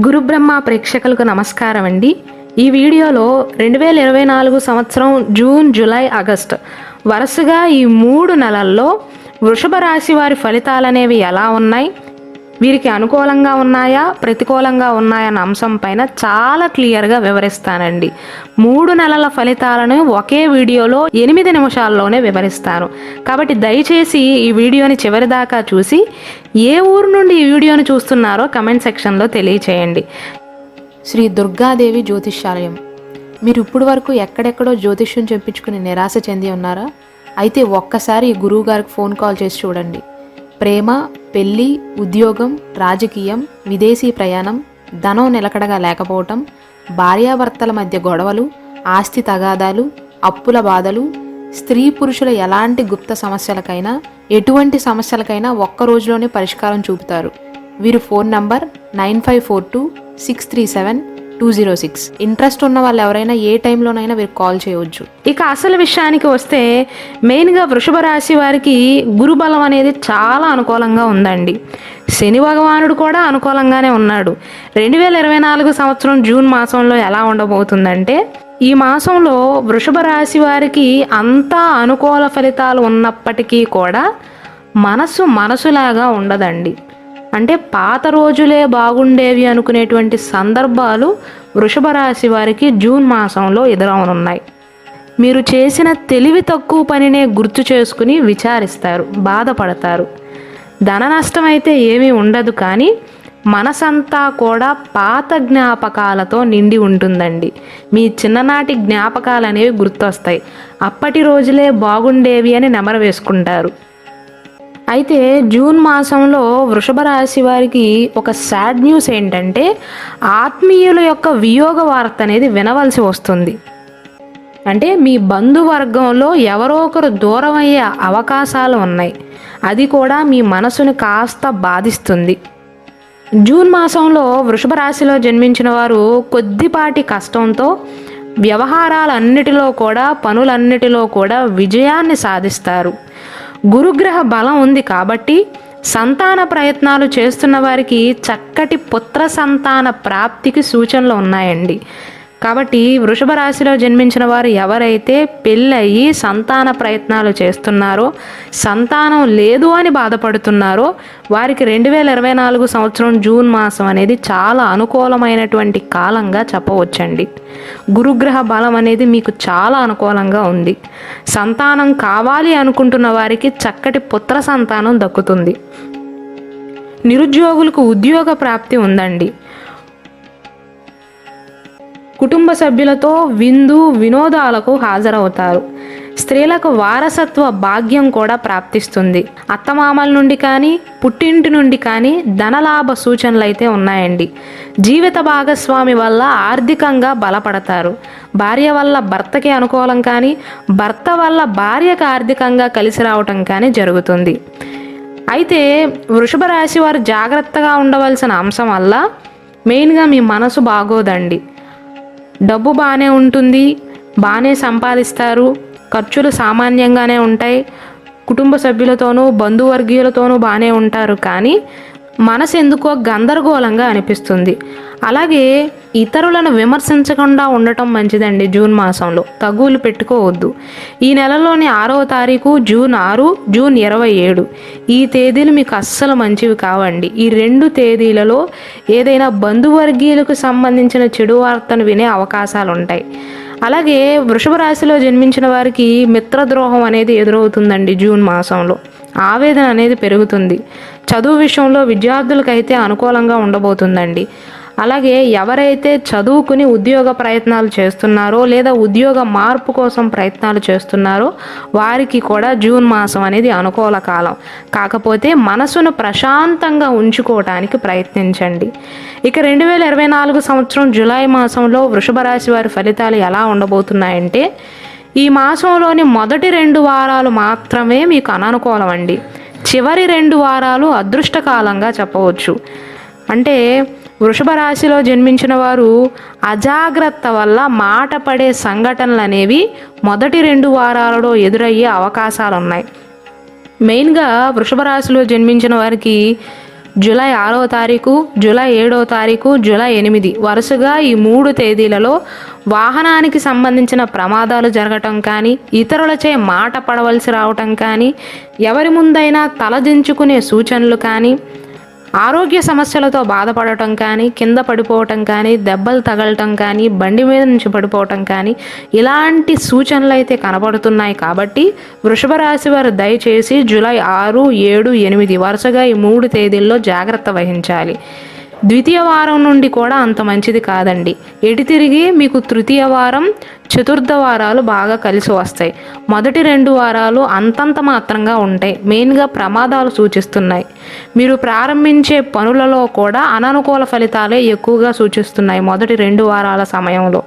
గురుబ్రహ్మ ప్రేక్షకులకు నమస్కారం అండి. ఈ వీడియోలో 2024 సంవత్సరం జూన్, జూలై, ఆగస్ట్ వరుసగా ఈ 3 నెలల్లో వృషభ రాశి వారి ఫలితాలనేవి ఎలా ఉన్నాయి, వీరికి అనుకూలంగా ఉన్నాయా ప్రతికూలంగా ఉన్నాయా అన్న అంశం పైన చాలా క్లియర్గా వివరిస్తానండి. 3 నెలల ఫలితాలను ఒకే వీడియోలో 8 నిమిషాల్లోనే వివరిస్తాను. కాబట్టి దయచేసి ఈ వీడియోని చివరి దాకా చూసి ఏ ఊరు నుండి ఈ వీడియోని చూస్తున్నారో కమెంట్ సెక్షన్లో తెలియచేయండి. శ్రీ దుర్గాదేవి జ్యోతిష్యాలయం. మీరు ఇప్పుడు వరకు ఎక్కడెక్కడో జ్యోతిష్యం చెప్పించుకుని నిరాశ చెంది ఉన్నారా? అయితే ఒక్కసారి ఈ గురువు గారికి ఫోన్ కాల్ చేసి చూడండి. ప్రేమ, పెళ్లి, ఉద్యోగం, రాజకీయం, విదేశీ ప్రయాణం, ధనం నిలకడగా లేకపోవటం, భార్యాభర్తల మధ్య గొడవలు, ఆస్తి తగాదాలు, అప్పుల బాధలు, స్త్రీ పురుషుల ఎలాంటి గుప్త సమస్యలకైనా, ఎటువంటి సమస్యలకైనా ఒక్క రోజులోనే పరిష్కారం చూపుతారు. వీరు ఫోన్ నంబర్ 9542637206. ఇంట్రెస్ట్ ఉన్న వాళ్ళు ఎవరైనా ఏ టైంలోనైనా వీరు కాల్ చేయవచ్చు. ఇక అసలు విషయానికి వస్తే మెయిన్గా వృషభ రాశి వారికి గురుబలం అనేది చాలా అనుకూలంగా ఉందండి. శని భగవానుడు కూడా అనుకూలంగానే ఉన్నాడు. 2024 సంవత్సరం జూన్ మాసంలో ఎలా ఉండబోతుందంటే, ఈ మాసంలో వృషభ రాశి వారికి అంతా అనుకూల ఫలితాలు ఉన్నప్పటికీ కూడా మనసులాగా ఉండదండి. అంటే పాత రోజులే బాగుండేవి అనుకునేటువంటి సందర్భాలు వృషభ రాశి వారికి జూన్ మాసంలో ఎదురవనున్నాయి. మీరు చేసిన తెలివి తక్కువ పనినే గుర్తు చేసుకుని విచారిస్తారు, బాధపడతారు. ధన నష్టం అయితే ఏమీ ఉండదు, కానీ మనసంతా కూడా పాత జ్ఞాపకాలతో నిండి ఉంటుందండి. మీ చిన్ననాటి జ్ఞాపకాలు అనేవి గుర్తొస్తాయి. అప్పటి రోజులే బాగుండేవి అని నెమరు వేసుకుంటారు. అయితే జూన్ మాసంలో వృషభ రాశి వారికి ఒక సాడ్ న్యూస్ ఏంటంటే, ఆత్మీయుల యొక్క వియోగ వార్త అనేది వినవలసి వస్తుంది. అంటే మీ బంధువర్గంలో ఎవరో ఒకరు దూరం అయ్యే అవకాశాలు ఉన్నాయి. అది కూడా మీ మనసును కాస్త బాధిస్తుంది. జూన్ మాసంలో వృషభ రాశిలో జన్మించిన వారు కొద్దిపాటి కష్టంతో వ్యవహారాలన్నిటిలో కూడా, పనులన్నిటిలో కూడా విజయాన్ని సాధిస్తారు. గురుగ్రహ బలం ఉంది కాబట్టి సంతాన ప్రయత్నాలు చేస్తున్న వారికి చక్కటి పుత్ర సంతాన ప్రాప్తికి సూచనలు ఉన్నాయండి. కాబట్టి వృషభ రాశిలో జన్మించిన వారు ఎవరైతే పెళ్ళయి సంతాన ప్రయత్నాలు చేస్తున్నారో, సంతానం లేదు అని బాధపడుతున్నారో, వారికి 2024 సంవత్సరం జూన్ మాసం అనేది చాలా అనుకూలమైనటువంటి కాలంగా చెప్పవచ్చండి. గురుగ్రహ బలం అనేది మీకు చాలా అనుకూలంగా ఉంది. సంతానం కావాలి అనుకుంటున్న వారికి చక్కటి పుత్ర సంతానం దక్కుతుంది. నిరుద్యోగులకు ఉద్యోగ ప్రాప్తి ఉందండి. కుటుంబ సభ్యులతో విందు వినోదాలకు హాజరవుతారు. స్త్రీలకు వారసత్వ భాగ్యం కూడా ప్రాప్తిస్తుంది. అత్తమామల నుండి కానీ, పుట్టింటి నుండి కానీ ధనలాభ సూచనలు అయితే ఉన్నాయండి. జీవిత భాగస్వామి వల్ల ఆర్థికంగా బలపడతారు. భార్య వల్ల భర్తకి అనుకూలం కానీ, భర్త వల్ల భార్యకు ఆర్థికంగా కలిసి రావటం కానీ జరుగుతుంది. అయితే వృషభ రాశి వారు జాగ్రత్తగా ఉండవలసిన అంశం వల్ల మెయిన్గా మీ మనసు బాగోదండి. డబ్బు బాగానే ఉంటుంది, బాగానే సంపాదిస్తారు, ఖర్చులు సామాన్యంగానే ఉంటాయి, కుటుంబ సభ్యులతోనూ బంధువర్గీయులతోనూ బాగానే ఉంటారు, కానీ మనసు ఎందుకో గందరగోళంగా అనిపిస్తుంది. అలాగే ఇతరులను విమర్శించకుండా ఉండటం మంచిదండి. జూన్ మాసంలో తగులు పెట్టుకోవద్దు. ఈ నెలలోని 6వ తారీఖు జూన్ 6, జూన్ 27 ఈ తేదీలు మీకు అస్సలు మంచివి కావండి. ఈ 2 తేదీలలో ఏదైనా బంధువర్గీయులకు సంబంధించిన చెడు వార్తను వినే అవకాశాలు ఉంటాయి. అలాగే వృషభ రాశిలో జన్మించిన వారికి మిత్రద్రోహం అనేది ఎదురవుతుందండి. జూన్ మాసంలో ఆవేదన అనేది పెరుగుతుంది. చదువు విషయంలో విద్యార్థులకైతే అనుకూలంగా ఉండబోతుందండి. అలాగే ఎవరైతే చదువుకుని ఉద్యోగ ప్రయత్నాలు చేస్తున్నారో లేదా ఉద్యోగ మార్పు కోసం ప్రయత్నాలు చేస్తున్నారో వారికి కూడా జూన్ మాసం అనేది అనుకూల కాలం. కాకపోతే మనసును ప్రశాంతంగా ఉంచుకోవడానికి ప్రయత్నించండి. ఇక 2024 సంవత్సరం జూలై మాసంలో వృషభ రాశి వారి ఫలితాలు ఎలా ఉండబోతున్నాయంటే, ఈ మాసంలోని మొదటి 2 వారాలు మాత్రమే మీకు అననుకూలం అండి. చివరి 2 వారాలు అదృష్టకాలంగా చెప్పవచ్చు. అంటే వృషభ రాశిలో జన్మించిన వారు అజాగ్రత్త వల్ల మాట పడే సంఘటనలు అనేవి మొదటి 2 వారాలలో ఎదురయ్యే అవకాశాలు ఉన్నాయి. మెయిన్గా వృషభ రాశిలో జన్మించిన వారికి జూలై 6వ తారీఖు, జూలై 7వ తారీఖు, జూలై 8 వరుసగా ఈ 3 తేదీలలో వాహనానికి సంబంధించిన ప్రమాదాలు జరగటం కానీ, ఇతరులచే మాట పడవలసి రావటం కానీ, ఎవరి ముందైనా తలదించుకునే సూచనలు కానీ, ఆరోగ్య సమస్యలతో బాధపడటం కానీ, కింద పడిపోవటం కానీ, దెబ్బలు తగలటం కానీ, బండి మీద నుంచి పడిపోవటం కానీ, ఇలాంటి సూచనలు అయితే కనబడుతున్నాయి. కాబట్టి వృషభ రాశి వారు దయచేసి జూలై 6, 7, 8 వరుసగా ఈ 3 తేదీల్లో జాగ్రత్త వహించాలి. ద్వితీయ వారం నుండి కూడా అంత మంచిది కాదండి. ఎటు తిరిగి మీకు తృతీయ వారం, చతుర్థ వారాలు బాగా కలిసి వస్తాయి. మొదటి 2 వారాలు అంతంత మాత్రంగా ఉంటాయి. మెయిన్గా ప్రమాదాలు సూచిస్తున్నాయి. మీరు ప్రారంభించే పనులలో కూడా అననుకూల ఫలితాలే ఎక్కువగా సూచిస్తున్నాయి మొదటి 2 వారాల సమయంలో.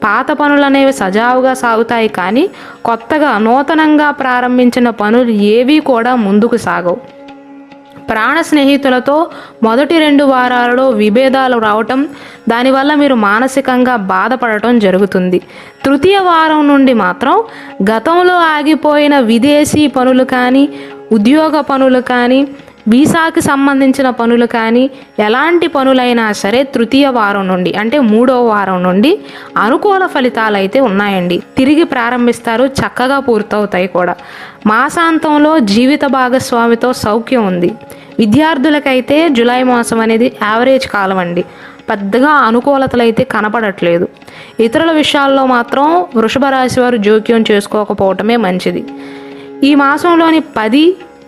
పాత పనులు అనేవి సజావుగా సాగుతాయి, కానీ కొత్తగా నూతనంగా ప్రారంభించిన పనులు ఏవీ కూడా ముందుకు సాగవు. ప్రాణ స్నేహితులతో మొదటి 2 వారాలలో విభేదాలు రావటం, దానివల్ల మీరు మానసికంగా బాధపడటం జరుగుతుంది. తృతీయ వారం నుండి మాత్రం గతంలో ఆగిపోయిన విదేశీ పనులు కానీ, ఉద్యోగ పనులు కానీ, వీసాకి సంబంధించిన పనులు కానీ, ఎలాంటి పనులైనా సరే తృతీయ వారం నుండి అంటే 3వ వారం నుండి అనుకూల ఫలితాలు అయితే ఉన్నాయండి. తిరిగి ప్రారంభిస్తారు, చక్కగా పూర్తవుతాయి కూడా. మాసాంతంలో జీవిత భాగస్వామితో సౌఖ్యం ఉంది. విద్యార్థులకైతే జూలై మాసం అనేది యావరేజ్ కాలం అండి. పెద్దగా అనుకూలతలు అయితే కనపడట్లేదు. ఇతరుల విషయాల్లో మాత్రం వృషభ రాశి వారు జోక్యం చేసుకోకపోవటమే మంచిది. ఈ మాసంలోని 10,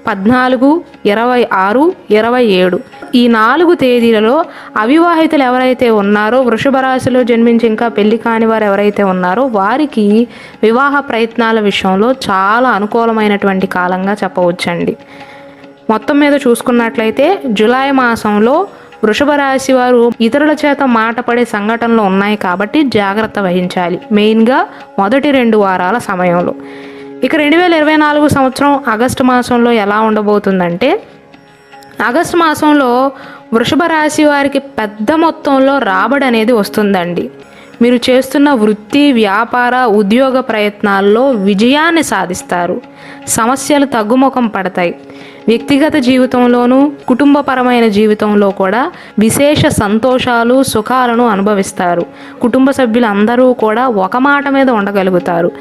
14, 26, 27 ఈ 4 తేదీలలో అవివాహితులు ఎవరైతే ఉన్నారో, వృషభ రాశిలో జన్మించి ఇంకా పెళ్లి కాని వారు ఎవరైతే ఉన్నారో వారికి వివాహ ప్రయత్నాల విషయంలో చాలా అనుకూలమైనటువంటి కాలంగా చెప్పవచ్చండి. మొత్తం మీద చూసుకున్నట్లయితే జూలై మాసంలో వృషభ రాశి వారు ఇతరుల చేత మాట పడే సంఘటనలు ఉన్నాయి కాబట్టి జాగ్రత్త వహించాలి, మెయిన్గా మొదటి 2 వారాల సమయంలో. ఇక 2024 సంవత్సరం ఆగస్టు మాసంలో ఎలా ఉండబోతుందంటే, ఆగస్టు మాసంలో వృషభ రాశి వారికి పెద్ద మొత్తంలో రాబడి అనేది వస్తుందండి. మీరు చేస్తున్న వృత్తి, వ్యాపార, ఉద్యోగ ప్రయత్నాల్లో విజయాన్ని సాధిస్తారు. సమస్యలు తగ్గుముఖం పడతాయి. వ్యక్తిగత జీవితంలోనూ కుటుంబపరమైన జీవితంలో కూడా విశేష సంతోషాలు, సుఖాలను అనుభవిస్తారు. కుటుంబ సభ్యులందరూ కూడా ఒక మాట మీద ఉండగలుగుతారు.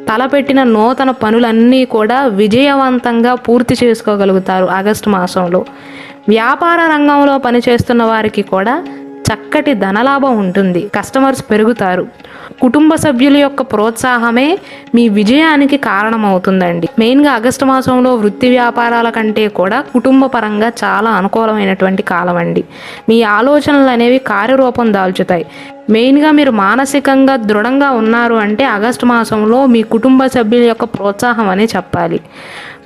తలపెట్టిన నూతన పనులన్నీ కూడా విజయవంతంగా పూర్తి చేసుకోగలుగుతారు ఆగస్టు మాసంలో. వ్యాపార రంగంలో పనిచేస్తున్న వారికి కూడా చక్కటి ధనలాభం ఉంటుంది. కస్టమర్స్ పెరుగుతారు. కుటుంబ సభ్యుల యొక్క ప్రోత్సాహమే మీ విజయానికి కారణమవుతుందండి. మెయిన్గా ఆగస్టు మాసంలో వృత్తి వ్యాపారాల కంటే కూడా కుటుంబ పరంగా చాలా అనుకూలమైనటువంటి కాలం అండి. మీ ఆలోచనలు అనేవి కార్యరూపం దాల్చుతాయి. మెయిన్గా మీరు మానసికంగా దృఢంగా ఉన్నారు అంటే ఆగస్టు మాసంలో మీ కుటుంబ సభ్యుల యొక్క ప్రోత్సాహం అనే చెప్పాలి.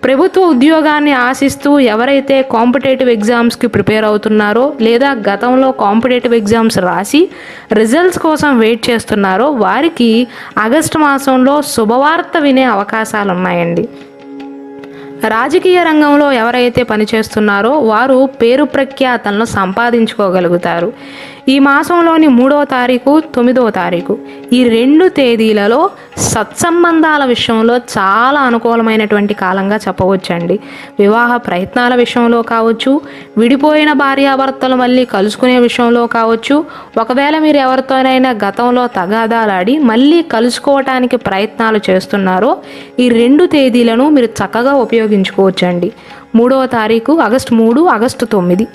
ప్రభుత్వ ఉద్యోగాన్ని ఆశిస్తూ ఎవరైతే కాంపిటేటివ్ ఎగ్జామ్స్కి ప్రిపేర్ అవుతున్నారో, లేదా గతంలో కాంపిటేటివ్ ఎగ్జామ్స్ రాసి రిజల్ట్స్ కోసం వెయిట్ చేస్తున్నారో వారికి ఆగస్టు మాసంలో శుభవార్త వినే అవకాశాలు ఉన్నాయండి. రాజకీయ రంగంలో ఎవరైతే పనిచేస్తున్నారో వారు పేరు ప్రఖ్యాతలను సంపాదించుకోగలుగుతారు. ఈ మాసంలోని 3వ తారీఖు, 9వ తారీఖు ఈ 2 తేదీలలో సత్సంబంధాల విషయంలో చాలా అనుకూలమైనటువంటి కాలంగా చెప్పవచ్చండి. వివాహ ప్రయత్నాల విషయంలో కావచ్చు, విడిపోయిన భార్యాభర్తలు మళ్ళీ కలుసుకునే విషయంలో కావచ్చు, ఒకవేళ మీరు ఎవరితోనైనా గతంలో తగాదాలాడి మళ్ళీ కలుసుకోవటానికి ప్రయత్నాలు చేస్తున్నారో ఈ 2 తేదీలను మీరు చక్కగా ఉపయోగించుకోవచ్చండి. 3వ తారీఖు ఆగస్టు 3, ఆగస్టు 9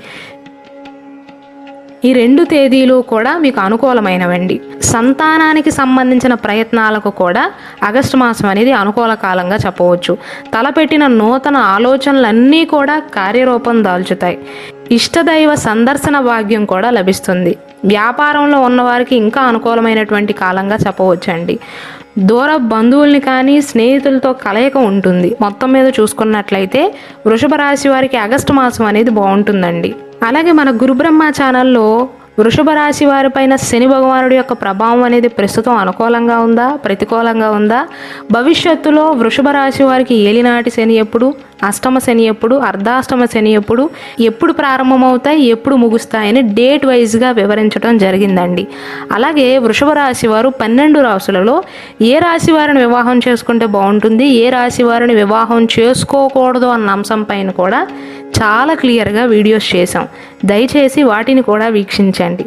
ఈ 2 తేదీలు కూడా మీకు అనుకూలమైనవండి. సంతానానికి సంబంధించిన ప్రయత్నాలకు కూడా ఆగస్టు మాసం అనేది అనుకూల కాలంగా చెప్పవచ్చు. తలపెట్టిన నూతన ఆలోచనలన్నీ కూడా కార్యరూపం దాల్చుతాయి. ఇష్టదైవ సందర్శన భాగ్యం కూడా లభిస్తుంది. వ్యాపారంలో ఉన్నవారికి ఇంకా అనుకూలమైనటువంటి కాలంగా చెప్పవచ్చండి. దూర బంధువుల్ని కానీ స్నేహితులతో కలయిక ఉంటుంది. మొత్తం మీద చూసుకున్నట్లయితే వృషభ రాశి వారికి ఆగస్టు మాసం అనేది బాగుంటుందండి. అలాగే మన గురుబ్రహ్మ ఛానల్లో వృషభ రాశి వారిపైన శని భగవానుడి యొక్క ప్రభావం అనేది ప్రస్తుతం అనుకూలంగా ఉందా, ప్రతికూలంగా ఉందా, భవిష్యత్తులో వృషభ రాశి వారికి ఏలినాటి శని ఎప్పుడు, అష్టమ శని ఎప్పుడు, అర్ధాష్టమ శని ఎప్పుడు ప్రారంభమవుతాయి, ఎప్పుడు ముగుస్తాయని డేట్ వైజ్గా వివరించడం జరిగిందండి. అలాగే వృషభ రాశి వారు 12 రాశులలో ఏ రాశి వారిని వివాహం చేసుకుంటే బాగుంటుంది, ఏ రాశి వారిని వివాహం చేసుకోకూడదు అన్న అంశం పైన కూడా చాలా క్లియర్గా వీడియోస్ చేశాం. దయచేసి వాటిని కూడా వీక్షించండి.